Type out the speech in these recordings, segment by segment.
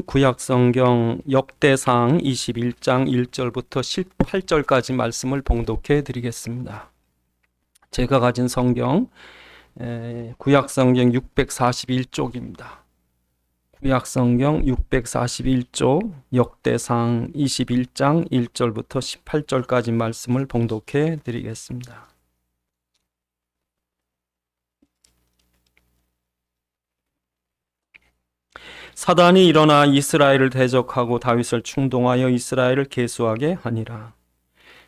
구약성경 역대상 21장 1절부터 18절까지 말씀을 봉독해 드리겠습니다. 제가 가진 성경 구약성경 641쪽입니다. 구약성경 641쪽 역대상 21장 1절부터 18절까지 말씀을 봉독해 드리겠습니다. 사단이 일어나 이스라엘을 대적하고 다윗을 충동하여 이스라엘을 계수하게 하니라.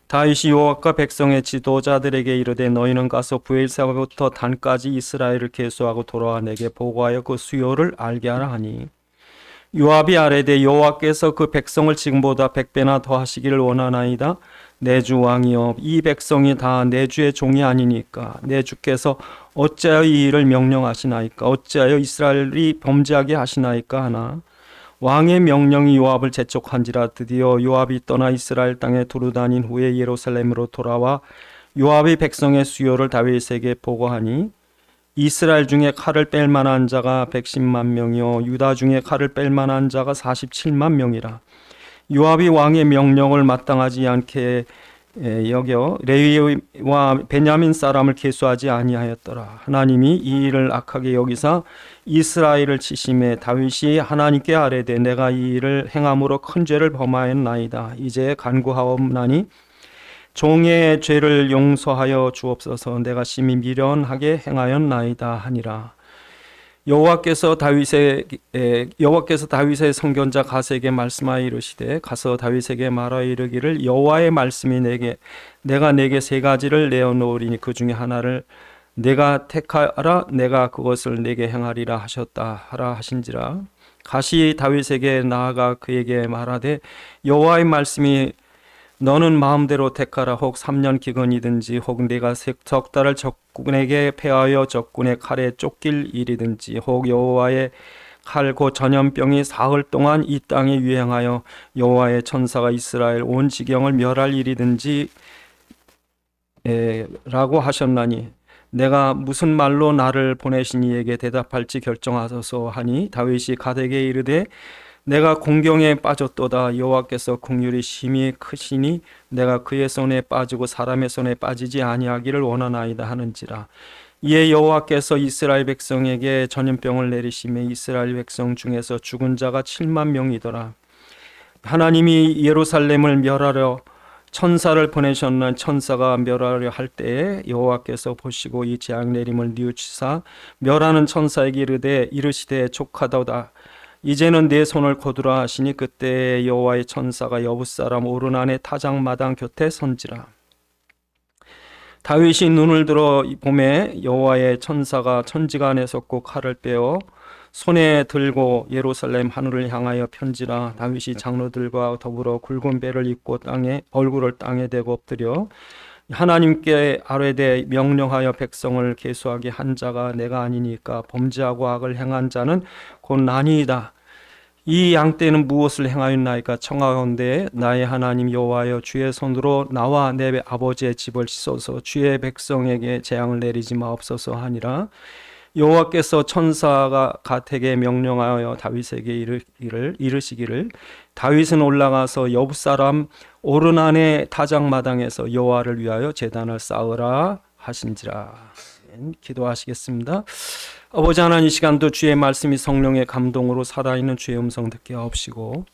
다윗이 요압과 백성의 지도자들에게 이르되 너희는 가서 브엘세바부터 단까지 이스라엘을 계수하고 돌아와 내게 보고하여 그 수요를 알게 하라 하니, 요압이 아뢰되 여호와께서 그 백성을 지금보다 100배나 더 하시기를 원하나이다. 내 주 왕이여, 이 백성이 다 내 주의 종이 아니니까 내 주께서 어찌하여 이 일을 명령하시나이까? 어찌하여 이스라엘이 범죄하게 하시나이까 하나, 왕의 명령이 요압을 재촉한지라. 드디어 요압이 떠나 이스라엘 땅에 두루 다닌 후에 예루살렘으로 돌아와 요압이 백성의 수요를 다윗에게 보고하니, 이스라엘 중에 칼을 뺄 만한 자가 110만 명이요 유다 중에 칼을 뺄 만한 자가 47만 명이라. 요압이 왕의 명령을 마땅하지 않게 여겨 레위와 베냐민 사람을 계수하지 아니하였더라. 하나님이 이 일을 악하게 여기사 이스라엘을 치심에 다윗이 하나님께 아뢰되 내가 이 일을 행함으로 큰 죄를 범하였나이다. 이제 간구하옵나니 종의 죄를 용서하여 주옵소서. 내가 심히 미련하게 행하였나이다 하니라. 여호와께서 다윗의 선견자 가세에게 말씀하여 이르시되 가서 다윗에게 말하여 이르기를 여호와의 말씀이 내가 내게 세 가지를 내어놓으리니 그 중에 하나를 내가 택하라. 내가 그것을 내게 행하리라 하셨다 하라 하신지라. 가시 다윗에게 나아가 그에게 말하되 여호와의 말씀이 너는 마음대로 택하라. 혹 3년 기근이든지 혹 네가 석 달을 적군에게 패하여 적군의 칼에 쫓길 일이든지 혹 여호와의 칼 곧 전염병이 사흘 동안 이 땅에 유행하여 여호와의 천사가 이스라엘 온 지경을 멸할 일이든지 라고 하셨나니 내가 무슨 말로 나를 보내신 이에게 대답할지 결정하소서 하니, 다윗이 갓에게 이르되 내가 공경에 빠졌도다. 여호와께서 긍휼이 심히 크시니 내가 그의 손에 빠지고 사람의 손에 빠지지 아니하기를 원하나이다 하는지라. 이에 여호와께서 이스라엘 백성에게 전염병을 내리시매 이스라엘 백성 중에서 죽은 자가 7만 명이더라. 하나님이 예루살렘을 멸하려 천사를 보내셨는 천사가 멸하려 할 때에 여호와께서 보시고 이 재앙 내림을 뉘우치사 멸하는 천사에게 이르시되 족하도다. 이제는 내 손을 거두라 하시니 그때 여호와의 천사가 여붓사람 오르난의 타작마당 곁에 선지라. 다윗이 눈을 들어 보매 여호와의 천사가 천지간에 섰고 칼을 빼어 손에 들고 예루살렘 하늘을 향하여 편지라. 다윗이 장로들과 더불어 굵은 배를 입고 얼굴을 땅에 대고 엎드려 하나님께 아뢰되 명령하여 백성을 계수하게 한 자가 내가 아니니까 범죄하고 악을 행한 자는 곧 나니이다. 이 양떼는 무엇을 행하였나이까? 청하건대 나의 하나님 여호와여, 주의 손으로 나와 내 아버지의 집을 씻어서 주의 백성에게 재앙을 내리지 마옵소서 하니라. 여호와께서 천사가 갓에게 명령하여 다윗에게 이르시기를 다윗은 올라가서 여붓사람 오르난의 타작마당에서 여호와를 위하여 제단을 쌓으라 하신지라. 기도하시겠습니다. 아버지 하나님, 이 시간도 주의 말씀이 성령의 감동으로 살아있는 주의 음성 듣게 하옵시고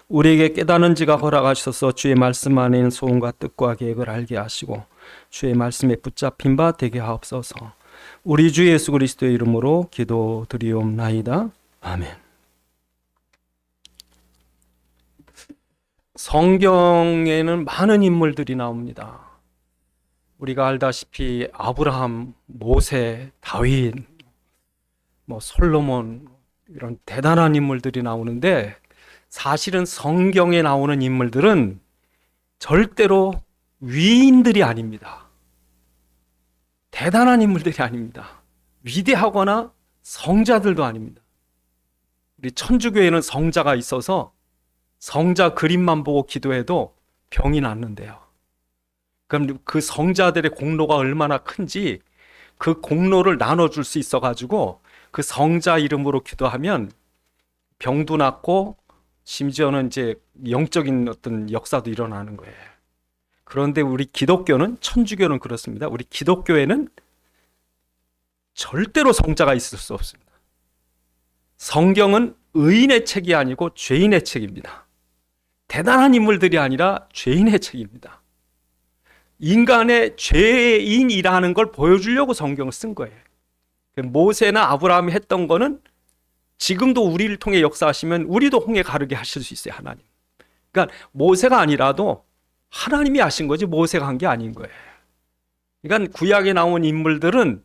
우리에게 깨닫는 지가 허락하셔서 주의 말씀 안에 있는 소원과 뜻과 계획을 알게 하시고 주의 말씀에 붙잡힌 바 되게 하옵소서. 우리 주 예수 그리스도의 이름으로 기도드리옵나이다. 아멘. 성경에는 많은 인물들이 나옵니다. 우리가 알다시피 아브라함, 모세, 다윗, 솔로몬, 이런 대단한 인물들이 나오는데, 사실은 성경에 나오는 인물들은 절대로 위인들이 아닙니다. 대단한 인물들이 아닙니다. 위대하거나 성자들도 아닙니다. 우리 천주교에는 성자가 있어서 성자 그림만 보고 기도해도 병이 낫는데요. 그럼 그 성자들의 공로가 얼마나 큰지 그 공로를 나눠줄 수 있어가지고 그 성자 이름으로 기도하면 병도 낫고 심지어는 이제 영적인 어떤 역사도 일어나는 거예요. 그런데 우리 기독교는, 천주교는 그렇습니다. 우리 기독교에는 절대로 성자가 있을 수 없습니다. 성경은 의인의 책이 아니고 죄인의 책입니다. 대단한 인물들이 아니라 죄인의 책입니다. 인간의 죄인이라는 걸 보여주려고 성경을 쓴 거예요. 모세나 아브라함이 했던 거는 지금도 우리를 통해 역사하시면 우리도 홍해 가르게 하실 수 있어요, 하나님. 그러니까 모세가 아니라도 하나님이 하신 거지 모세가 한 게 아닌 거예요. 그러니까 구약에 나온 인물들은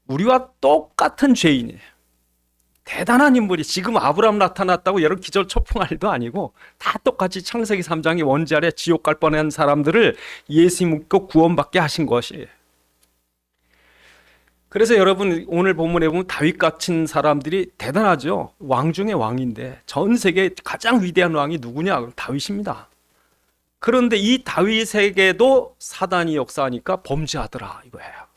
우리와 똑같은 죄인이에요. 대단한 인물이 지금 아브라함 나타났다고 여러 기절 초풍할 일도 아니고 다 똑같이 창세기 3장의 원죄 아래 지옥 갈 뻔한 사람들을 예수 믿고 구원받게 하신 것이에요. 그래서 여러분 오늘 본문에 보면 다윗 같은 사람들이 대단하죠. 왕 중에 왕인데 전 세계 가장 위대한 왕이 누구냐? 다윗입니다. 그런데 이 다윗에게도 사단이 역사하니까 범죄하더라 이거예요.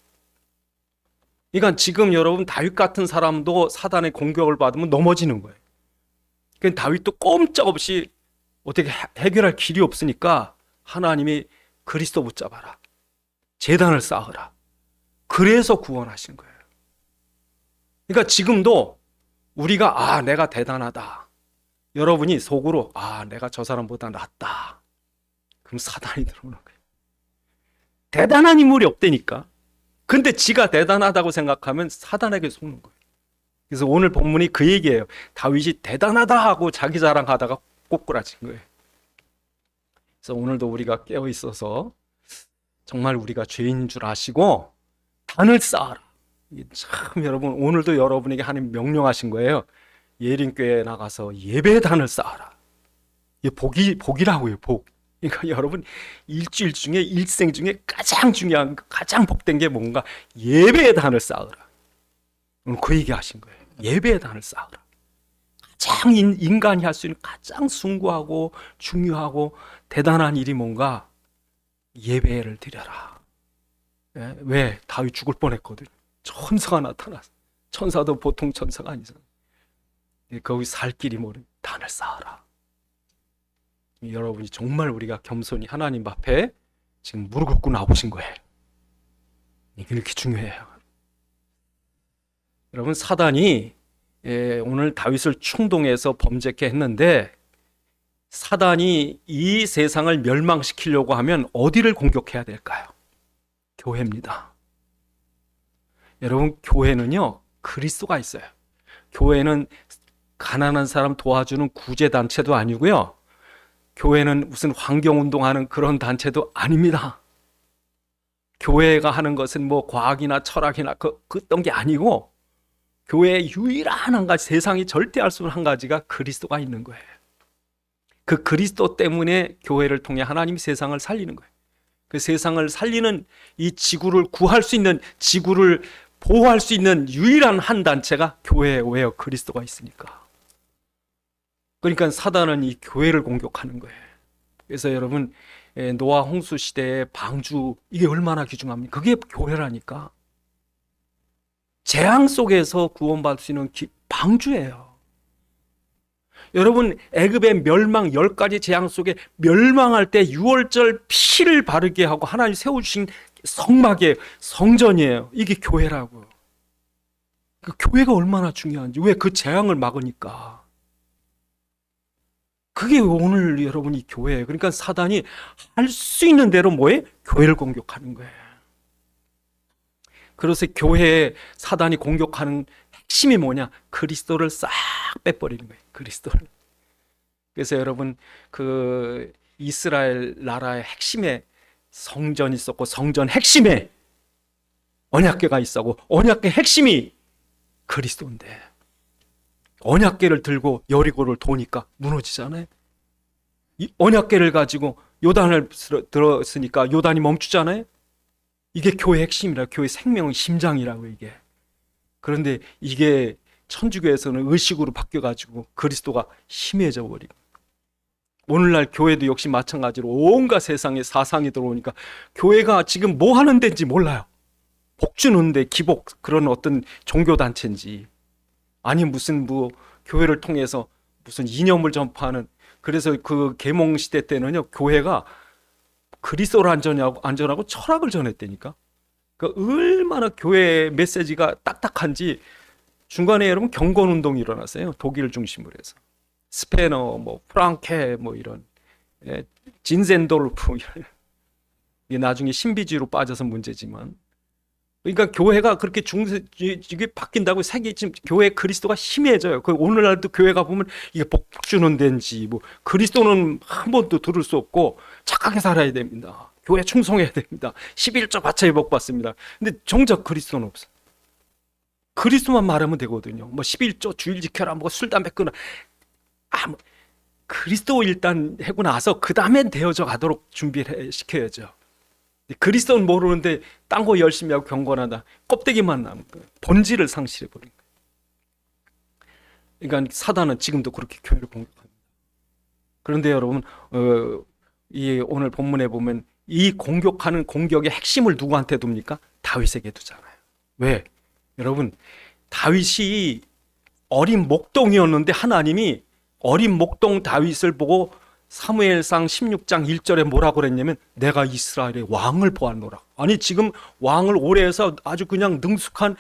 그러니까 지금 여러분 다윗 같은 사람도 사단의 공격을 받으면 넘어지는 거예요. 그러니까 다윗도 꼼짝없이 어떻게 해결할 길이 없으니까 하나님이 그리스도 붙잡아라. 제단을 쌓으라. 그래서 구원하신 거예요. 그러니까 지금도 우리가 내가 대단하다. 여러분이 속으로 내가 저 사람보다 낫다. 그럼 사단이 들어오는 거예요. 대단한 인물이 없다니까. 근데 지가 대단하다고 생각하면 사단에게 속는 거예요. 그래서 오늘 본문이 그 얘기예요. 다윗이 대단하다 하고 자기 자랑하다가 꼬꾸라진 거예요. 그래서 오늘도 우리가 깨어 있어서 정말 우리가 죄인인 줄 아시고 단을 쌓아라. 참 여러분 오늘도 여러분에게 하나님 명령하신 거예요. 예린교회에 나가서 예배의 단을 쌓아라. 이게 복이라고요, 복. 그러니까 여러분 일주일 중에 일생 중에 가장 중요한 가장 복된 게 뭔가 예배의 단을 쌓으라. 오늘 그 얘기 하신 거예요. 예배의 단을 쌓으라. 가장 인간이 할 수 있는 가장 숭고하고 중요하고 대단한 일이 뭔가 예배를 드려라. 왜? 다윗 죽을 뻔했거든. 천사가 나타났어. 천사도 보통 천사가 아니잖아. 거기 살 길이 모르는 단을 쌓아라. 여러분이 정말 우리가 겸손히 하나님 앞에 지금 무릎 꿇고 나오신 거예요. 이게 이렇게 중요해요. 여러분 사단이 오늘 다윗을 충동해서 범죄케 했는데 사단이 이 세상을 멸망시키려고 하면 어디를 공격해야 될까요? 교회입니다. 여러분 교회는요 그리스도가 있어요. 교회는 가난한 사람 도와주는 구제단체도 아니고요. 교회는 무슨 환경운동하는 그런 단체도 아닙니다. 교회가 하는 것은 뭐 과학이나 철학이나 그런 게 아니고 교회의 유일한 한 가지, 세상이 절대 알 수 없는 한 가지가 그리스도가 있는 거예요. 그 그리스도 때문에 교회를 통해 하나님이 세상을 살리는 거예요. 그 세상을 살리는 이 지구를 구할 수 있는, 지구를 보호할 수 있는 유일한 한 단체가 교회예요. 왜요? 그리스도가 있으니까. 그러니까 사단은 이 교회를 공격하는 거예요. 그래서 여러분 노아 홍수 시대의 방주 이게 얼마나 귀중합니까? 그게 교회라니까. 재앙 속에서 구원받을 수 있는 방주예요. 여러분 애굽의 멸망 10가지 재앙 속에 멸망할 때 6월절 피를 바르게 하고 하나님 세워주신 성막이에요. 성전이에요. 이게 교회라고요. 그 교회가 얼마나 중요한지. 왜? 그 재앙을 막으니까. 그게 오늘 여러분이 교회예요. 그러니까 사단이 할 수 있는 대로 뭐예요? 교회를 공격하는 거예요. 그래서 교회에 사단이 공격하는 핵심이 뭐냐? 그리스도를 싹 빼버리는 거예요. 그리스도를. 그래서 여러분 그 이스라엘 나라의 핵심에 성전이 있었고 성전 핵심에 언약궤가 있었고 언약궤 핵심이 그리스도인데 언약궤를 들고 여리고를 도니까 무너지잖아요. 이 언약궤를 가지고 요단을 들었으니까 요단이 멈추잖아요. 이게 교회 핵심이라, 교회 생명의 심장이라고 이게. 그런데 이게 천주교에서는 의식으로 바뀌어가지고 그리스도가 희미해져 버리고. 오늘날 교회도 역시 마찬가지로 온갖 세상에 사상이 들어오니까 교회가 지금 뭐 하는 데인지 몰라요. 복 주는데 기복 그런 어떤 종교단체인지 아니 무슨 뭐 교회를 통해서 무슨 이념을 전파하는. 그래서 그 계몽 시대 때는요, 교회가 그리스도를 안전하고 철학을 전했다니까. 그 얼마나 교회 메시지가 딱딱한지. 중간에 여러분 경건 운동이 일어났어요. 독일을 중심으로 해서 스페너, 뭐 프랑케, 뭐 이런 진센돌프, 이게 나중에 신비주의로 빠져서 문제지만. 그러니까 교회가 그렇게 이게 바뀐다고 세계 지금 교회 그리스도가 희미해져요. 그 오늘날도 교회 가 보면 이게 복 주는 데인지 뭐 그리스도는 한 번도 들을 수 없고 착하게 살아야 됩니다. 교회 충성해야 됩니다. 11조 바쳐야 복 받습니다. 근데 정작 그리스도는 없어. 그리스도만 말하면 되거든요. 뭐 11조 주일 지켜라, 뭐 술 담배 끊어. 뭐 그리스도 일단 하고 나서 그 다음엔 되어져 가도록 준비를 시켜야죠. 그리스도는 모르는데 딴 거 열심히 하고 경건하다. 껍데기만 남은 거예요. 본질을 상실해 버린 거예요. 그러니까 사단은 지금도 그렇게 교회를 공격합니다. 그런데 여러분, 이 오늘 본문에 보면 이 공격하는 공격의 핵심을 누구한테 둡니까? 다윗에게 두잖아요. 왜? 여러분, 다윗이 어린 목동이었는데 하나님이 어린 목동 다윗을 보고 사무엘상 16장 1절에 뭐라고 그랬냐면 내가 이스라엘의 왕을 보았노라. 아니 지금 왕을 오래 해서 아주 그냥 능숙한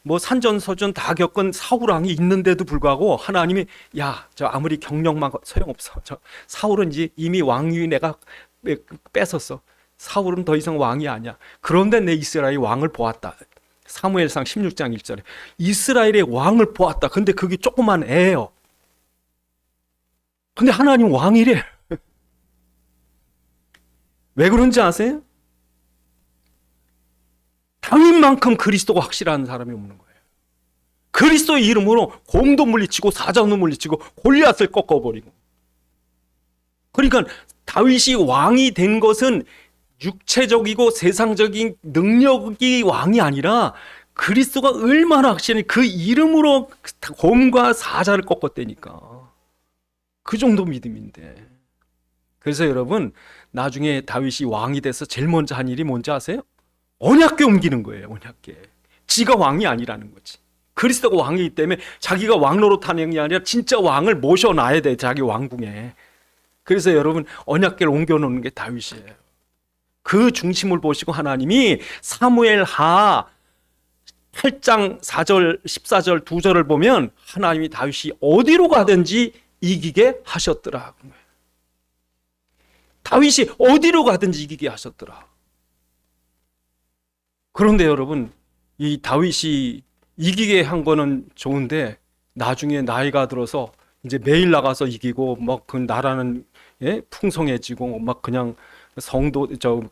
뭐 산전서전 다 겪은 사울왕이 있는데도 불구하고 하나님이 야, 저 아무리 경력만 소용없어. 저 사울은 이미 왕위 내가 뺏었어. 사울은 더 이상 왕이 아니야. 그런데 내 이스라엘의 왕을 보았다. 사무엘상 16장 1절에 이스라엘의 왕을 보았다. 근데 그게 조그만 애예요. 근데 하나님 왕이래. 왜 그런지 아세요? 다윗만큼 그리스도가 확실한 사람이 없는 거예요. 그리스도의 이름으로 곰도 물리치고 사자도 물리치고 골리앗을 꺾어버리고. 그러니까 다윗이 왕이 된 것은 육체적이고 세상적인 능력이 왕이 아니라 그리스도가 얼마나 확실히 그 이름으로 곰과 사자를 꺾었다니까. 그 정도 믿음인데. 그래서 여러분, 나중에 다윗이 왕이 돼서 제일 먼저 한 일이 뭔지 아세요? 언약궤 옮기는 거예요. 언약궤. 지가 왕이 아니라는 거지. 그리스도가 왕이기 때문에 자기가 왕 노릇하는 게 아니라 진짜 왕을 모셔놔야 돼. 자기 왕궁에. 그래서 여러분, 언약궤를 옮겨놓는 게 다윗이에요. 그 중심을 보시고 하나님이 사무엘하 8장 4절 14절 2절을 보면 하나님이 다윗이 어디로 가든지 이기게 하셨더라. 다윗이 어디로 가든지 이기게 하셨더라. 그런데 여러분, 이 다윗이 이기게 한 거는 좋은데 나중에 나이가 들어서 이제 매일 나가서 이기고 막 그 나라는 풍성해지고 막 그냥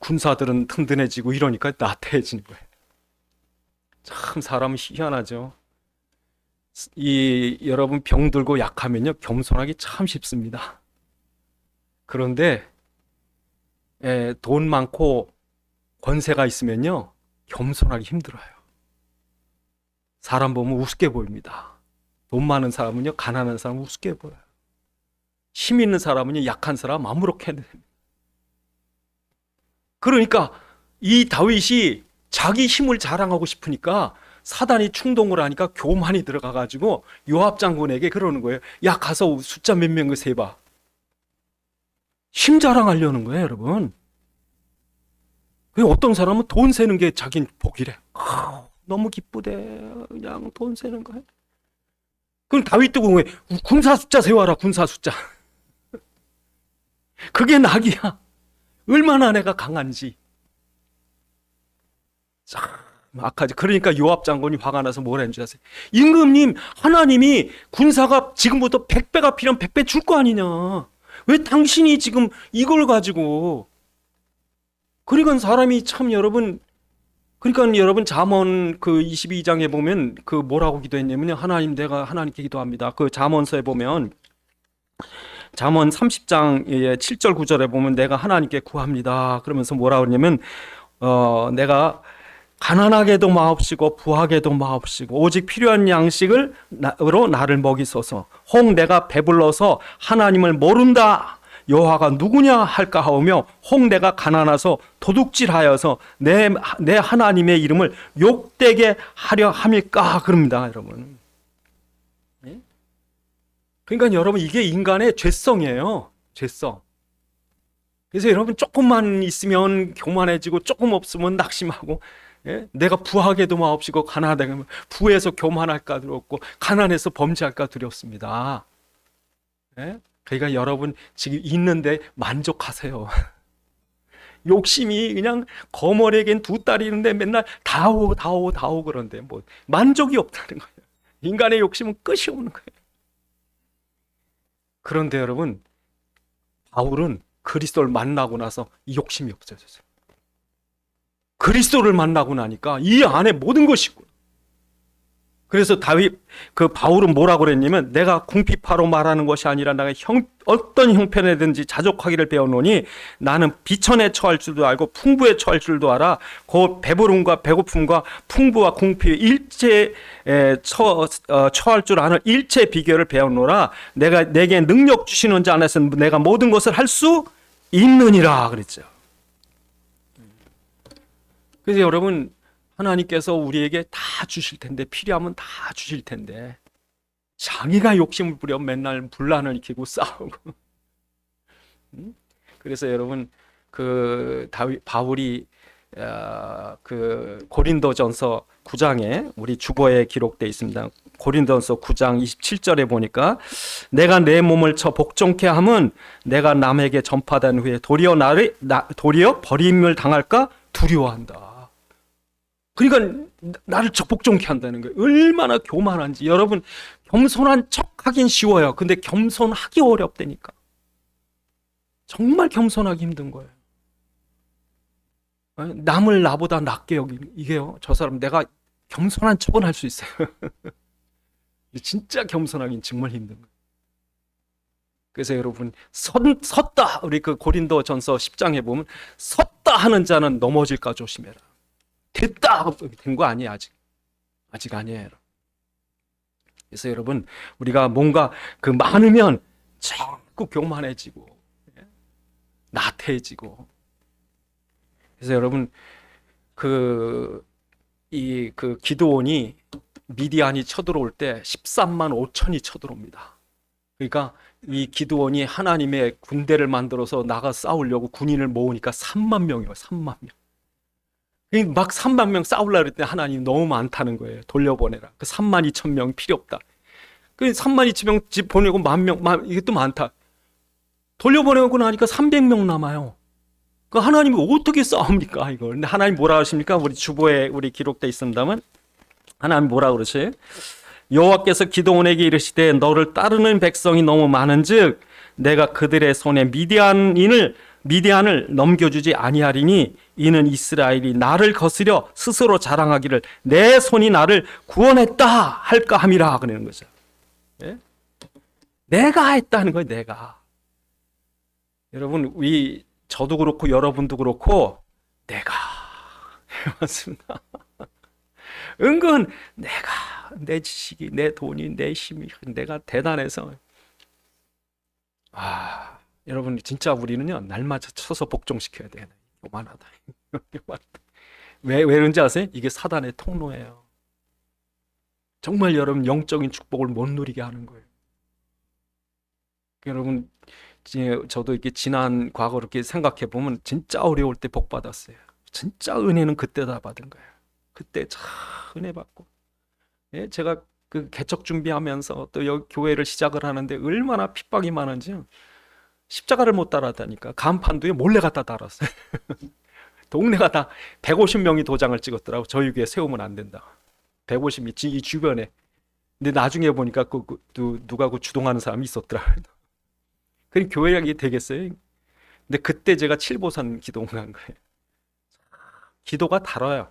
군사들은 튼튼해지고 이러니까 나태해지는 거예요. 참 사람은 희한하죠. 여러분 병들고 약하면요 겸손하기 참 쉽습니다. 그런데 돈 많고 권세가 있으면요 겸손하기 힘들어요. 사람 보면 우습게 보입니다. 돈 많은 사람은요 가난한 사람은 우습게 보여요. 힘 있는 사람은요 약한 사람 아무렇게 됩니다. 그러니까 이 다윗이 자기 힘을 자랑하고 싶으니까 사단이 충동을 하니까 교만이 들어가가지고 요압 장군에게 그러는 거예요. 야 가서 숫자 몇 명 세봐. 힘 자랑하려는 거예요 여러분. 어떤 사람은 돈 세는 게 자긴 복이래. 너무 기쁘대. 그냥 돈 세는 거야. 그럼 다윗도 궁금해. 군사 숫자 세워라. 군사 숫자. 그게 낙이야. 얼마나 내가 강한지. 악하지. 그러니까 요압 장군이 화가 나서 뭐라 했는지 아세요? 임금님, 하나님이 군사가 지금부터 100배가 필요하면 100배 줄 거 아니냐. 왜 당신이 지금 이걸 가지고. 그러니까 사람이 참 여러분, 그러니까 여러분 잠언 그 22장에 보면 그 뭐라고 기도했냐면요. 하나님, 내가 하나님께 기도합니다. 그 잠언서에 보면 잠언 30장 7절 9절에 보면 내가 하나님께 구합니다. 그러면서 뭐라 그러냐면 내가 가난하게도 마옵시고 부하게도 마옵시고 오직 필요한 양식으로 나를 먹이소서. 혹 내가 배불러서 하나님을 모른다 여호와가 누구냐 할까 하오며 혹 내가 가난해서 도둑질하여서 내 하나님의 이름을 욕되게 하려 함일까 그럽니다. 여러분, 그러니까 여러분, 이게 인간의 죄성이에요. 죄성. 그래서 여러분, 조금만 있으면 교만해지고 조금 없으면 낙심하고, 예? 내가 부하게도 마옵시고 가난하다면 부에서 교만할까 두렵고 가난해서 범죄할까 두렵습니다. 예? 그러니까 여러분 지금 있는데 만족하세요. 욕심이 그냥 거머리에겐 두 딸이 있는데 맨날 다 오고 그런데 뭐 만족이 없다는 거예요. 인간의 욕심은 끝이 없는 거예요. 그런데 여러분, 바울은 그리스도를 만나고 나서 이 욕심이 없어졌어요. 그리스도를 만나고 나니까 이 안에 모든 것이 있고. 그래서 바울은 뭐라고 그랬냐면, 내가 궁핍하로 말하는 것이 아니라 내가 어떤 형편에든지 자족하기를 배워노니 나는 비천에 처할 줄도 알고 풍부에 처할 줄도 알아. 그 배부름과 배고픔과 풍부와 궁핍 일체에 처할 줄 아는 일체 비결을 배웠노라. 내게 능력 주시는 자 안에서 내가 모든 것을 할 수 있느니라 그랬죠. 그래서 여러분, 하나님께서 우리에게 다 주실 텐데, 필요하면 다 주실 텐데, 자기가 욕심을 부려 맨날 분란을 일으키고 싸우고. 그래서 여러분, 바울이 고린도전서 9장에 우리 주보에 기록되어 있습니다. 고린도전서 9장 27절에 보니까, 내가 내 몸을 쳐 복종케 함은 내가 남에게 전파된 후에 도리어 버림을 당할까 두려워한다. 그러니까 나를 복종케 한다는 거예요. 얼마나 교만한지. 여러분, 겸손한 척 하긴 쉬워요. 근데 겸손하기 어렵다니까. 정말 겸손하기 힘든 거예요. 남을 나보다 낮게 여기는, 이게요, 저 사람 내가 겸손한 척은 할 수 있어요. 진짜 겸손하긴 정말 힘든 거예요. 그래서 여러분, 섰다, 우리 고린도전서 10장에 보면 섰다 하는 자는 넘어질까 조심해라. 됐다! 된 거 아니에요, 아직 아니에요. 그래서 여러분, 우리가 뭔가 많으면 자꾸 교만해지고, 나태해지고. 그래서 여러분, 기드온이 미디안이 쳐들어올 때 13만 5천이 쳐들어옵니다. 그러니까 이 기드온이 하나님의 군대를 만들어서 나가 싸우려고 군인을 모으니까 3만 명이에요, 3만 명. 막 3만 명 싸우려고 그랬더니 하나님 너무 많다는 거예요. 돌려보내라. 3만 2천 명 필요 없다. 3만 2천 명 집 보내고 1만 명, 이게 또 많다. 돌려보내고 나니까 300명 남아요. 하나님이 어떻게 싸웁니까, 이걸? 근데 하나님 뭐라 하십니까? 우리 주보에 우리 기록되어 있습니다만, 하나님 뭐라 그러세요? 여호와께서 기드온에게 이르시되 너를 따르는 백성이 너무 많은즉 내가 그들의 손에 미디안을 넘겨주지 아니하리니 이는 이스라엘이 나를 거스려 스스로 자랑하기를 내 손이 나를 구원했다 할까 함이라 그러는 거죠. 예? 내가 했다는 거예요, 내가. 여러분, 저도 그렇고 여러분도 그렇고 내가 맞습니다. 은근 내 지식이, 내 돈이, 내 힘이, 내가 대단해서. 여러분, 진짜 우리는요, 날마다 쳐서 복종시켜야 돼요. 요만하다. 왜 그런지 아세요? 이게 사단의 통로예요. 정말 여러분, 영적인 축복을 못 누리게 하는 거예요. 여러분, 저도 이렇게 지난 과거 이렇게 생각해 보면 진짜 어려울 때 복 받았어요. 진짜 은혜는 그때다 받은 거예요. 그때 참 은혜 받고. 예, 제가 개척 준비하면서 또 여기 교회를 시작을 하는데 얼마나 핍박이 많은지요. 십자가를 못 달았다니까. 간판도에 몰래 갖다 달았어요. 동네가 다 150명이 도장을 찍었더라고. 저희 교회 세우면 안 된다. 150이 이 주변에. 근데 나중에 보니까 누가 주동하는 사람이 있었더라고요. 그럼 교회가 되겠어요? 근데 그때 제가 칠보산 기도 간 거예요. 기도가 달아요.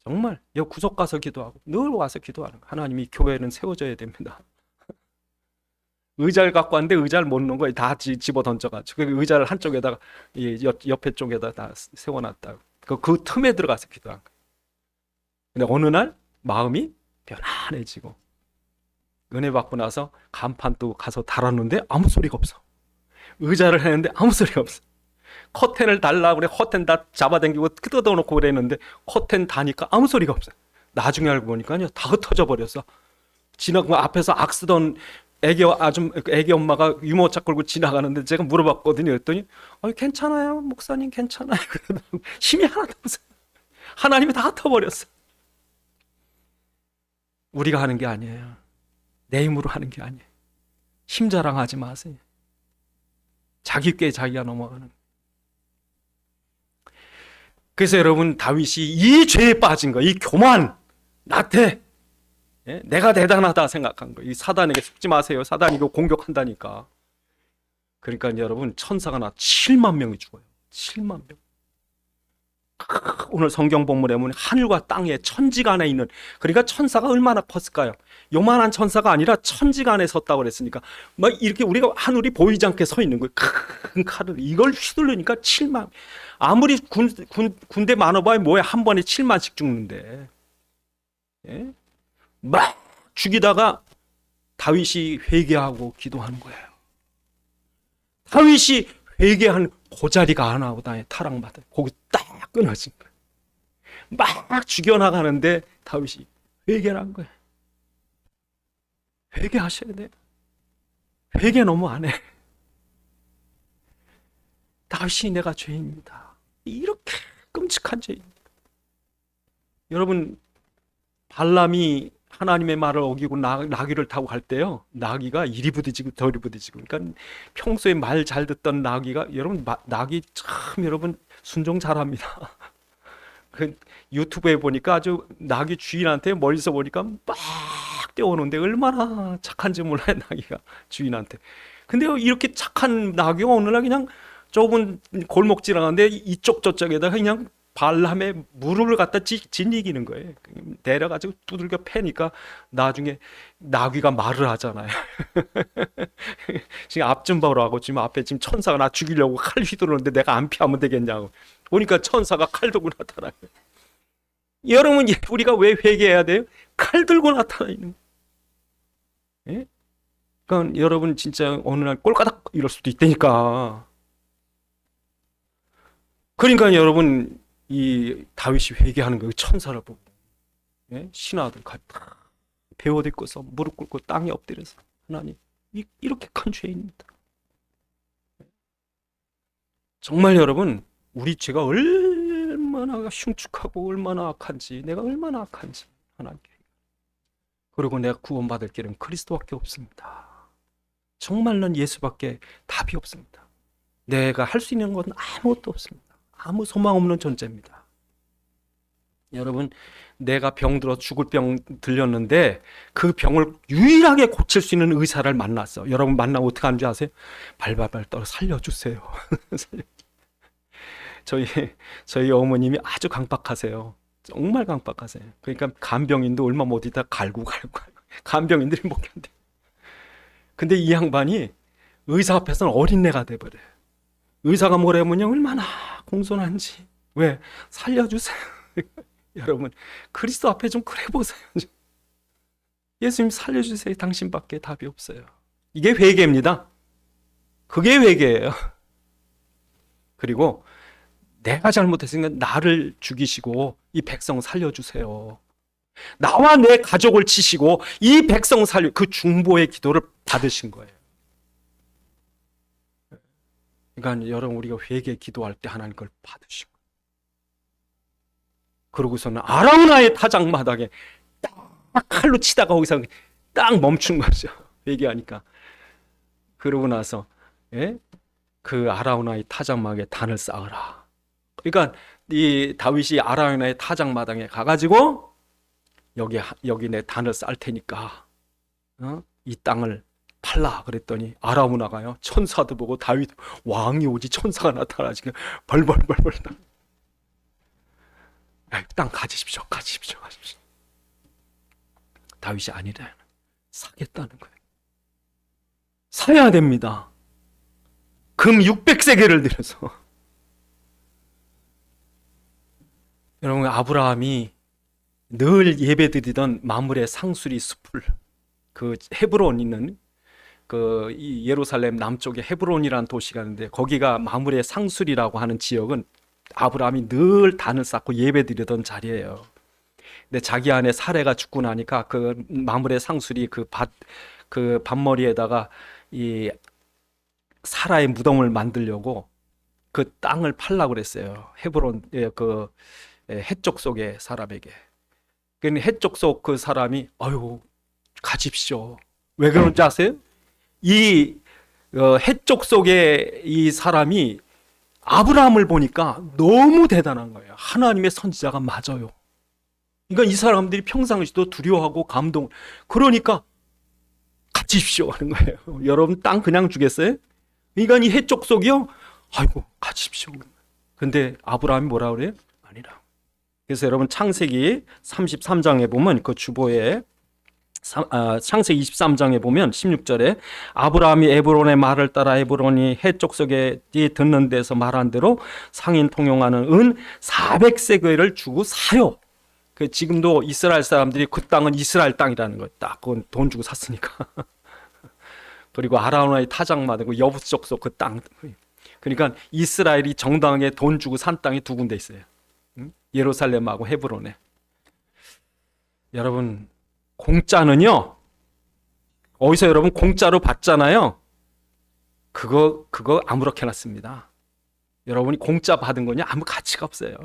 정말 여기 구석 가서 기도하고 늘 와서 기도하는 거예요. 하나님이 교회는 세워져야 됩니다. 의자를 갖고 왔는데 의자를 못 놓은 거예요. 다 집어 던져가지고 의자를 한쪽에다가 옆에 쪽에다 다 세워놨다고. 그 틈에 들어가서 기도한 거예요. 근데 어느 날 마음이 편안해지고 은혜 받고 나서 간판도 가서 달았는데 아무 소리가 없어. 의자를 했는데 아무 소리가 없어. 커튼을 달라고 그래. 커튼 다 잡아당기고 뜯어놓고 그랬는데 커튼 다니까 아무 소리가 없어. 나중에 알고 보니까요, 다 흩어져 버렸어. 지나고 앞에서 악 쓰던 애기 엄마가 유모차 끌고 지나가는데 제가 물어봤거든요. 그랬더니 괜찮아요 목사님 괜찮아요. 힘이 하나도 없어요. 하나님이 다 흩어버렸어. 우리가 하는 게 아니에요. 내 힘으로 하는 게 아니에요. 힘 자랑하지 마세요. 자기 꾀 자기가 넘어가는. 그래서 여러분 다윗이 이 죄에 빠진 거, 이 교만, 나태, 내가 대단하다 생각한 거. 이 사단에게 속지 마세요. 사단이 이거 공격한다니까. 그러니까 여러분 천사가 7만 명이 죽어요. 7만 명. 오늘 성경 본문에 보면 하늘과 땅에 천지간에 있는, 그러니까 천사가 얼마나 컸을까요? 요만한 천사가 아니라 천지간에 섰다고 그랬으니까 막 이렇게 우리가 하늘이 보이지 않게 서 있는 거예요. 큰 칼을 이걸 휘두르니까 7만. 아무리 군대 많아봐야 뭐야, 한 번에 7만씩 죽는데. 예? 막 죽이다가 다윗이 회개하고 기도하는 거예요. 다윗이 회개한 그 자리가 하나보다에 타락마다 거기 딱 끊어진 거예요. 막 죽여나가는데 다윗이 회개를 한 거예요. 회개하셔야 돼요. 회개 너무 안 해. 다윗이 내가 죄인입니다. 이렇게 끔찍한 죄입니다. 여러분, 발람이 하나님의 말을 어기고 나귀를 타고 갈 때요, 나귀가 이리 부딪히고 저리 부딪히고, 그러니까 평소에 말 잘 듣던 나귀가, 여러분 나귀 참 여러분 순종 잘합니다. 그 유튜브에 보니까 아주 나귀 주인한테 멀리서 보니까 막 뛰어오는데 얼마나 착한지 몰라요, 나귀가 주인한테. 근데 이렇게 착한 나귀가 어느 날 그냥 좁은 골목 지나가는데 이쪽 저쪽에다가 그냥 발람의 무릎을 갖다 짓이기는 거예요. 내려가지고 두들겨 패니까 나중에 나귀가 말을 하잖아요. 지금 앞 좀 보라고, 지금 앞에 지금 천사가 나 죽이려고 칼 휘두르는데 내가 안 피하면 되겠냐고. 보니까 천사가 칼 들고 나타나요. 여러분, 우리가 왜 회개해야 돼요? 칼 들고 나타나는. 예? 그러니까 여러분 진짜 어느 날 꼴까닥 이럴 수도 있다니까. 그러니까 여러분, 이 다윗이 회개하는 거예요. 천사를 보고, 신하들 베옷 입고서 무릎 꿇고 땅에 엎드려서, 하나님, 이렇게 큰 죄입니다. 정말 여러분, 우리 죄가 얼마나 흉측하고 얼마나 악한지, 내가 얼마나 악한지 하나님께. 그리고 내가 구원받을 길은 그리스도밖에 없습니다. 정말 난 예수밖에 답이 없습니다. 내가 할 수 있는 건 아무것도 없습니다. 아무 소망 없는 존재입니다. 여러분, 내가 병들어 죽을 병 들렸는데 그 병을 유일하게 고칠 수 있는 의사를 만났어. 여러분 만나면 어떻게 하는지 아세요? 발발발 떨어 살려주세요. 저희 어머님이 아주 강박하세요. 정말 강박하세요. 그러니까 간병인도 얼마 못 있다 갈고 간병인들이 못 견뎌. 근데 이 양반이 의사 앞에서는 어린애가 돼버려요. 의사가 뭐라면요, 얼마나 공손한지. 왜? 살려주세요. 여러분, 그리스도 앞에 좀 그래 보세요. 예수님 살려주세요. 당신밖에 답이 없어요. 이게 회개입니다. 그게 회개예요. 그리고 내가 잘못했으니까 나를 죽이시고 이 백성 살려주세요. 나와 내 가족을 치시고 이 백성 살려, 그 중보의 기도를 받으신 거예요. 그러니까 여러분, 우리가 회개 기도할 때 하나님 그걸 받으신 거예요. 그러고서는 아라우나의 타작마당에 딱 칼로 치다가 거기서 딱 멈춘 거죠. 회개하니까. 그러고 나서 그 아라우나의 타작마당에 단을 쌓으라. 그러니까 이 다윗이 아라우나의 타작마당에 가가지고 여기 내 단을 쌓을 테니까 이 땅을 팔라 그랬더니 아라우나가요, 천사도 보고 다윗 왕이 오지 천사가 나타나지 벌벌벌벌 땅 가지십시오. 다윗이 아니라 사겠다는 거예요. 사야 됩니다. 금 600세겔을 들여서. 여러분, 아브라함이 늘 예배드리던 마므레 상수리 숲을, 그 헤브론 있는 그 이 예루살렘 남쪽에 헤브론이라는 도시가 있는데 거기가 마므레 상수리라고 하는 지역은 아브라함이 늘 단을 쌓고 예배드리던 자리예요. 근데 자기 아내 사레가 죽고 나니까 그 마므레 상수리 그 그 밭머리에다가 이 사라의 무덤을 만들려고 그 땅을 팔라고 그랬어요. 헤브론 그 해쪽 속의 사람에게. 그 해쪽 속 그 사람이 아유 가십시오. 왜 그런지 아세요? 이 해쪽 속의 이 사람이 아브라함을 보니까 너무 대단한 거예요. 하나님의 선지자가 맞아요. 그러니까 이 사람들이 평상시도 두려워하고 감동. 그러니까 가십시오 하는 거예요. 여러분 땅 그냥 주겠어요? 그러니까 이 해쪽 속이요. 아이고 가십시오. 근데 아브라함이 뭐라 그래요? 아니라. 그래서 여러분 창세기 33장에 보면 그 주보에 창세기 23장에 보면 16절에 아브라함이 에브론의 말을 따라 에브론이 해쪽 속에 듣는 데서 말한 대로 상인 통용하는 은 400세겔을 주고 사요. 그 지금도 이스라엘 사람들이 그 땅은 이스라엘 땅이라는 거예요. 딱 그건 돈 주고 샀으니까. 그리고 아라노아의 타작마다 그 여부족 속 그 땅. 그러니까 이스라엘이 정당하게 돈 주고 산 땅이 두 군데 있어요. 예루살렘하고 헤브론에. 여러분 공짜는요. 어디서 여러분 공짜로 받잖아요. 그거 아무렇게나 씁니다. 여러분이 공짜 받은 거냐 아무 가치가 없어요.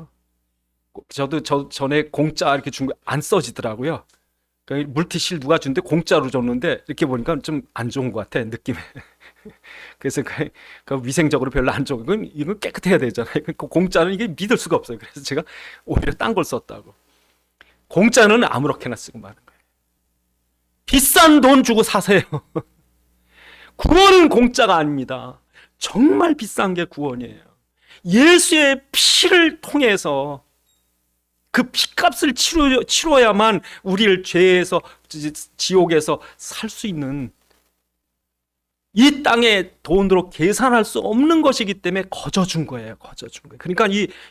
저도 전에 공짜 이렇게 준 거 안 써지더라고요. 물티실 누가 준데 공짜로 줬는데 이렇게 보니까 좀 안 좋은 것 같아 느낌에. 그래서 그 위생적으로 별로 안 좋은 건 이건 깨끗해야 되잖아요. 공짜는 이게 믿을 수가 없어요. 그래서 제가 오히려 딴 걸 썼다고. 공짜는 아무렇게나 쓰고 마는 거예요. 비싼 돈 주고 사세요. 구원은 공짜가 아닙니다. 정말 비싼 게 구원이에요. 예수의 피를 통해서 그 피값을 치러야만 우리를 죄에서 지옥에서 살 수 있는 이 땅에 돈으로 계산할 수 없는 것이기 때문에 거저 준 거예요. 그러니까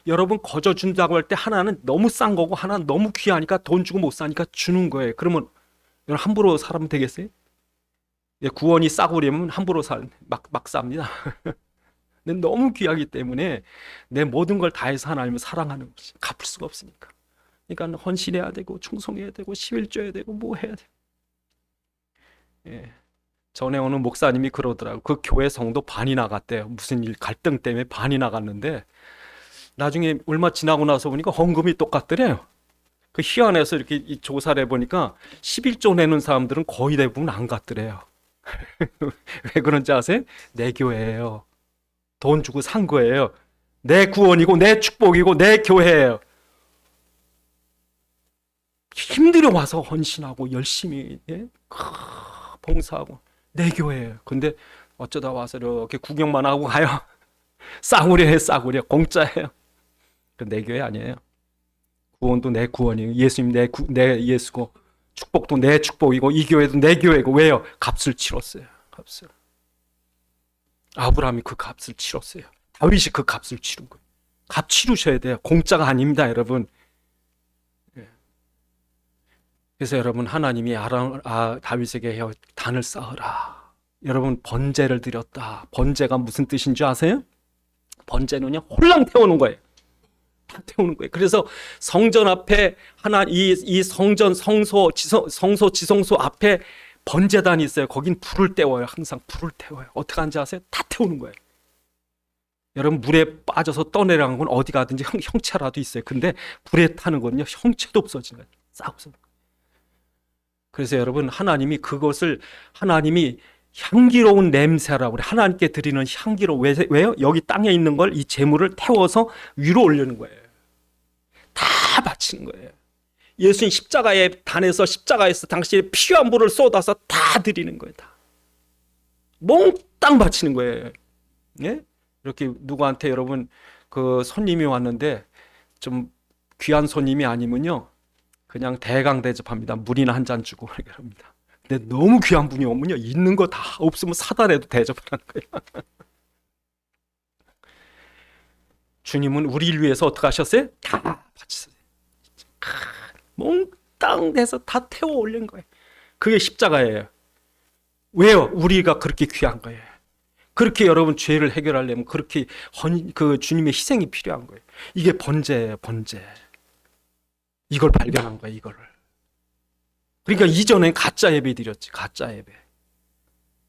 여러분 거저 준다고 할 때 하나는 너무 싼 거고 하나는 너무 귀하니까 돈 주고 못 사니까 주는 거예요. 그러면 여러분 함부로 살면 되겠어요? 구원이 싸구려면 함부로 막 쌉니다. 근데 너무 귀하기 때문에 내 모든 걸 다해서 하나님을 사랑하는 것이 갚을 수가 없으니까. 그러니까 헌신해야 되고 충성해야 되고 11조해야 되고 뭐 해야 돼요. 예. 전에 어느 목사님이 그러더라고요. 그 교회 성도 반이 나갔대요. 무슨 일 갈등 때문에 반이 나갔는데 나중에 얼마 지나고 나서 보니까 헌금이 똑같더래요. 그 희한해서 이렇게 조사를 해보니까 11조 내는 사람들은 거의 대부분 안 갔더래요. 왜 그런지 아세요? 내 교회예요. 돈 주고 산 거예요. 내 구원이고 내 축복이고 내 교회예요. 힘들어 와서 헌신하고 열심히 봉사하고 내 교회예요. 근데 어쩌다 와서 이렇게 구경만 하고 가요. 싸구려 공짜예요. 내 교회 아니에요. 구원도 내 구원이에요. 예수님 내 예수고 축복도 내 축복이고 이 교회도 내 교회고. 왜요? 값을 치렀어요. 값을. 아브라함이 그 값을 치렀어요. 다윗이 그 값을 치른 거예요. 값 치르셔야 돼요. 공짜가 아닙니다, 여러분. 그래서 여러분 하나님이 다윗에게 단을 쌓으라. 여러분 번제를 드렸다. 번제가 무슨 뜻인지 아세요? 번제는요 홀랑 태우는 거예요. 다 태우는 거예요. 그래서 성전 앞에 이 성전 성소 지성소 앞에 번제단이 있어요. 거긴 불을 때워요. 항상 불을 태워요. 어떻게 하는지 아세요? 다 태우는 거예요. 여러분 물에 빠져서 떠내려간 건 어디 가든지 형체라도 있어요. 근데 불에 타는 건요 형체도 없어지는 거예요. 싹 없어지는 거예요. 그래서 여러분 하나님이 향기로운 냄새라고 그래. 하나님께 드리는 왜요? 여기 땅에 있는 걸 이 재물을 태워서 위로 올리는 거예요. 다 바치는 거예요. 예수님 십자가에서 당신의 피와 물을 쏟아서 다 드리는 거예요. 다. 몽땅 바치는 거예요. 예? 이렇게 누구한테 여러분 그 손님이 왔는데 좀 귀한 손님이 아니면요. 그냥 대강 대접합니다. 물이나 한 잔 주고 그럽니다. 근데 너무 귀한 분이 오면요. 있는 거 다 없으면 사달라도 대접을 하는 거예요. 주님은 우리를 위해서 어떻게 하셨어요? 다 바치셨어요. 몽땅 돼서 다 태워 올린 거예요. 그게 십자가예요. 왜요? 우리가 그렇게 귀한 거예요. 그렇게 여러분 죄를 해결하려면 그렇게 그 주님의 희생이 필요한 거예요. 이게 번제예요, 번제. 이걸 발견한 거예요, 이거를. 그러니까 이전엔 가짜 예배 드렸지, 가짜 예배.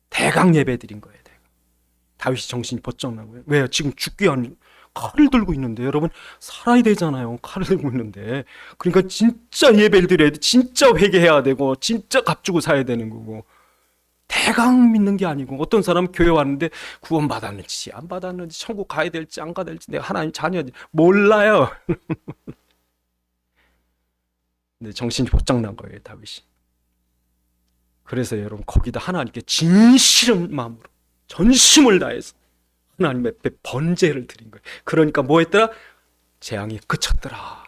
대강 예배 드린 거예요. 대강. 다윗이 정신이 번쩍 난 거예요. 왜요? 지금 죽기 한 칼을 들고 있는데, 여러분 살아야 되잖아요. 칼을 들고 있는데. 그러니까 진짜 예배를 드려야 돼. 진짜 회개해야 되고 진짜 값주고 사야 되는 거고. 대강 믿는 게 아니고, 어떤 사람은 교회 왔는데 구원 받았는지 안 받았는지, 천국 가야 될지 안 가야 될지, 내가 하나님 자녀인지 몰라요. 근데 정신이 번쩍 난 거예요, 다윗이. 그래서 여러분 거기다 하나님께 진실한 마음으로 전심을 다해서 하나님 앞에 번제를 드린 거예요. 그러니까 뭐 했더라? 재앙이 그쳤더라.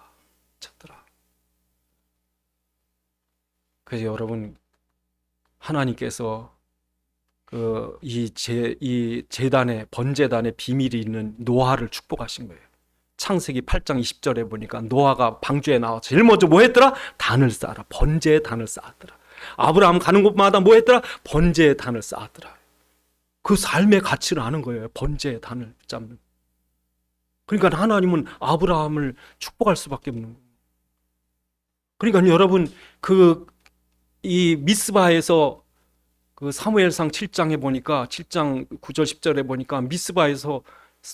그래서 여러분, 하나님께서 이 제단의 번제단의 비밀이 있는 노아를 축복하신 거예요. 창세기 8장 20절에 보니까 노아가 방주에 나와 제일 먼저 뭐 했더라? 단을 쌓아라. 번제의 단을 쌓았더라. 아브라함 가는 곳마다 뭐 했더라? 번제의 단을 쌓았더라. 그 삶의 가치를 아는 거예요. 번제의 단을 잡는. 그러니까 하나님은 아브라함을 축복할 수밖에 없는 거예요. 그러니까 여러분, 이 미스바에서 그 사무엘상 7장에 보니까, 7장 9절 10절에 보니까 미스바에서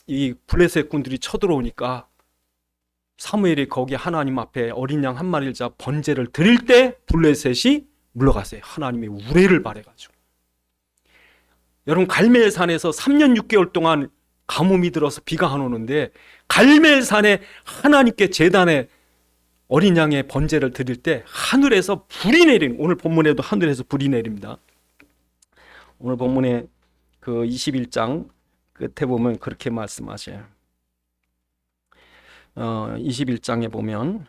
이 블레셋 군들이 쳐들어오니까 사무엘이 거기 하나님 앞에 어린 양 한 마리를 잡아 번제를 드릴 때 블레셋이 물러갔어요. 하나님의 우레를 바래가지고. 여러분, 갈멜산에서 3년 6개월 동안 가뭄이 들어서 비가 안 오는데, 갈멜산에 하나님께 제단에 어린 양의 번제를 드릴 때 하늘에서 불이 내린, 오늘 본문에도 하늘에서 불이 내립니다. 오늘 본문에 그 21장 끝에 보면 그렇게 말씀하셔요. 21장에 보면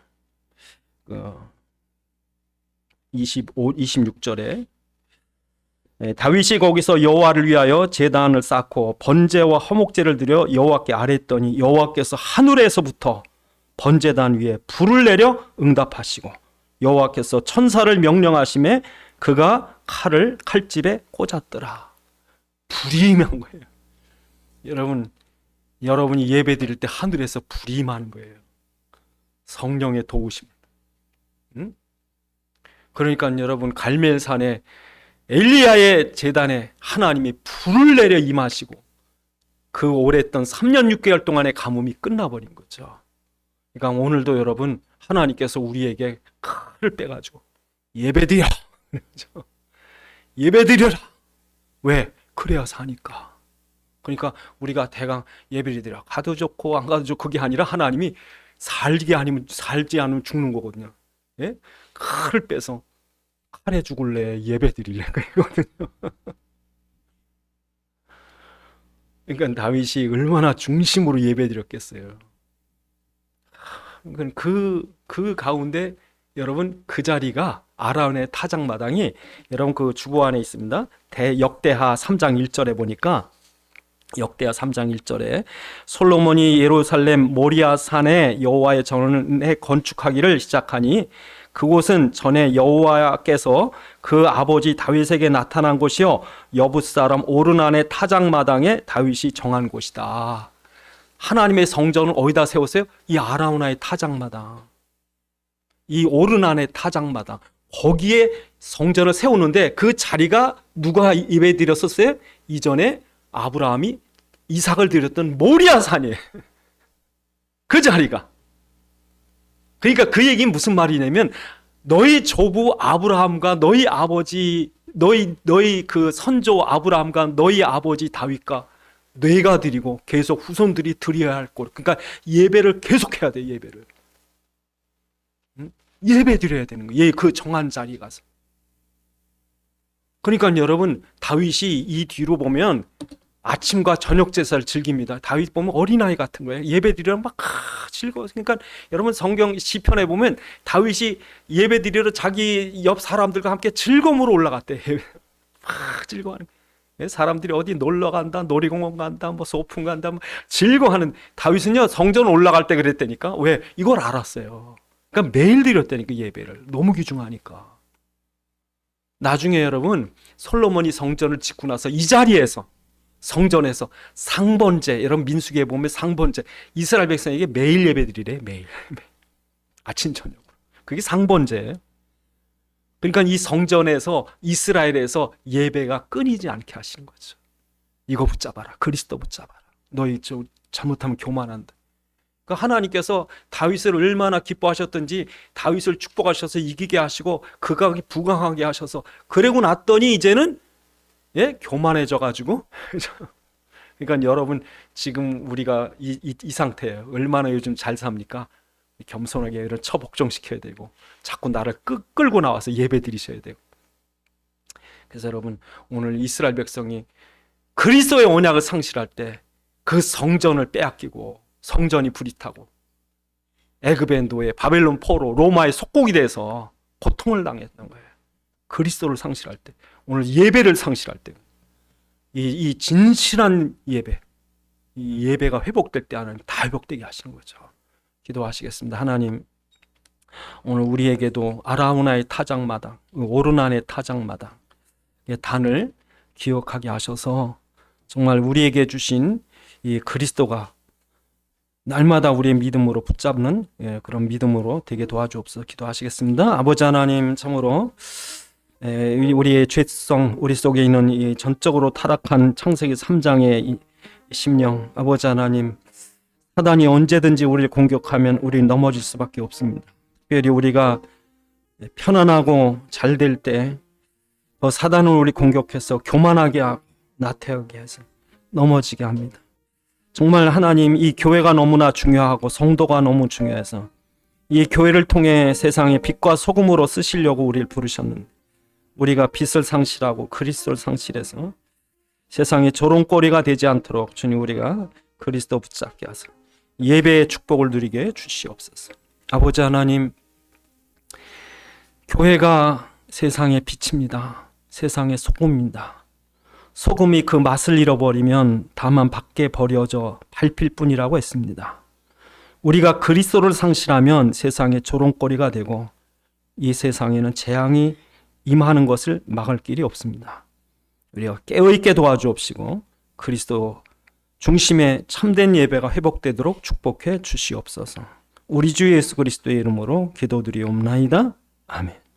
26절에 다윗이 거기서 여호와를 위하여 제단을 쌓고 번제와 화목제를 드려 여호와께 아뢰었더니 여호와께서 하늘에서부터 번제단 위에 불을 내려 응답하시고 여호와께서 천사를 명령하심에 그가 칼을 칼집에 꽂았더라. 불이 임한 거예요. 여러분이 예배 드릴 때 하늘에서 불이 임하는 거예요. 성령의 도우심. 그러니까 여러분, 갈멜산에 엘리야의 제단에 하나님이 불을 내려 임하시고 그 오래 했던 3년 6개월 동안의 가뭄이 끝나버린 거죠. 그러니까 오늘도 여러분, 하나님께서 우리에게 칼을 빼가지고 예배드려. 예배드려라. 왜? 그래야 사니까. 그러니까 우리가 대강 예배를 드려 가도 좋고 안 가도 좋고 그게 아니라 하나님이 살지 않으면 죽는 거거든요. 예? 칼을 빼서 칼에 죽을래 예배 드릴래 그거거든요. 그러니까 다윗이 얼마나 중심으로 예배 드렸겠어요. 그 가운데 여러분, 그 자리가 아라운의 타작마당이 여러분 그 주보 안에 있습니다. 역대하 3장 1절에 보니까, 역대하 3장 1절에 솔로몬이 예루살렘 모리아 산에 여호와의 전에 건축하기를 시작하니 그곳은 전에 여호와께서 그 아버지 다윗에게 나타난 곳이요 여붓 사람 오르난의 타작마당에 다윗이 정한 곳이다. 하나님의 성전을 어디다 세웠어요? 이 아라우나의 타작마당, 이 오르난의 타작마당, 거기에 성전을 세우는데 그 자리가 누가 예배 드렸었어요? 이전에 아브라함이 이삭을 드렸던 모리아 산이에요. 그 자리가. 그러니까 그 얘기는 무슨 말이냐면, 너희 조부 아브라함과 너희 아버지, 너희 그 선조 아브라함과 너희 아버지 다윗과 뇌가 드리고 계속 후손들이 드려야 할 것. 그러니까 예배를 계속해야 돼. 예배를. 예배 드려야 되는 거예요. 그 정한 자리에 가서. 그러니까 여러분, 다윗이 이 뒤로 보면 아침과 저녁 제사를 즐깁니다. 다윗 보면 어린아이 같은 거예요. 예배 드리러 막 즐거워. 그러니까 여러분, 성경 시편에 보면 다윗이 예배 드리러 자기 옆 사람들과 함께 즐거움으로 올라갔대. 막 즐거워하는 거예요. 사람들이 어디 놀러 간다, 놀이공원 간다, 뭐 소풍 간다, 뭐 즐거워하는. 다윗은요, 성전 올라갈 때 그랬다니까. 왜? 이걸 알았어요. 그러니까 매일 드렸다니까, 예배를. 너무 귀중하니까. 나중에 여러분, 솔로몬이 성전을 짓고 나서 이 자리에서, 성전에서 상번제, 여러분 민수기에 보면 상번제, 이스라엘 백성에게 매일 예배 드리래. 매일. 아침 저녁으로. 그게 상번제예요. 그러니까 이 성전에서 이스라엘에서 예배가 끊이지 않게 하시는 거죠. 이거 붙잡아라. 그리스도 붙잡아라. 너희 잘못하면 교만한다. 그러니까 하나님께서 다윗을 얼마나 기뻐하셨던지 다윗을 축복하셔서 이기게 하시고 그가 부강하게 하셔서 그러고 났더니 이제는 교만해져 가지고 그러니까 여러분 지금 우리가 이 상태예요. 얼마나 요즘 잘 삽니까? 겸손하게 이런 처복종시켜야 되고 자꾸 나를 끌고 나와서 예배 드리셔야 되고. 그래서 여러분 오늘 이스라엘 백성이 그리스도의 언약을 상실할 때 그 성전을 빼앗기고 성전이 불이 타고 애굽의 노예, 바벨론 포로, 로마의 속국이 돼서 고통을 당했던 거예요. 그리스도를 상실할 때, 오늘 예배를 상실할 때, 이 진실한 예배, 이 예배가 회복될 때 하나님 다 회복되게 하시는 거죠. 기도하시겠습니다. 하나님, 오늘 우리에게도 아라우나의 타작마당, 오르난의 타작마당, 단을 기억하게 하셔서 정말 우리에게 주신 이 그리스도가 날마다 우리의 믿음으로 붙잡는 그런 믿음으로 되게 도와주옵소서. 기도하시겠습니다. 아버지 하나님, 참으로 우리의 죄성, 우리 속에 있는 이 전적으로 타락한 창세기 3장의 이 심령, 아버지 하나님, 사단이 언제든지 우리를 공격하면 우리 넘어질 수밖에 없습니다. 특별히 우리가 편안하고 잘 될 때 사단은 우리 공격해서 교만하게 하고 나태하게 해서 넘어지게 합니다. 정말 하나님, 이 교회가 너무나 중요하고 성도가 너무 중요해서 이 교회를 통해 세상의 빛과 소금으로 쓰시려고 우리를 부르셨는데 우리가 빛을 상실하고 그리스도를 상실해서 세상의 조롱거리가 되지 않도록 주님, 우리가 그리스도 붙잡게 하사 예배의 축복을 누리게 해 주시옵소서. 아버지 하나님, 교회가 세상의 빛입니다. 세상의 소금입니다. 소금이 그 맛을 잃어버리면 다만 밖에 버려져 밟힐 뿐이라고 했습니다. 우리가 그리스도를 상실하면 세상의 조롱거리가 되고 이 세상에는 재앙이 임하는 것을 막을 길이 없습니다. 우리가 깨어있게 도와주옵시고 그리스도 중심의 참된 예배가 회복되도록 축복해 주시옵소서. 우리 주 예수 그리스도의 이름으로 기도드리옵나이다. 아멘.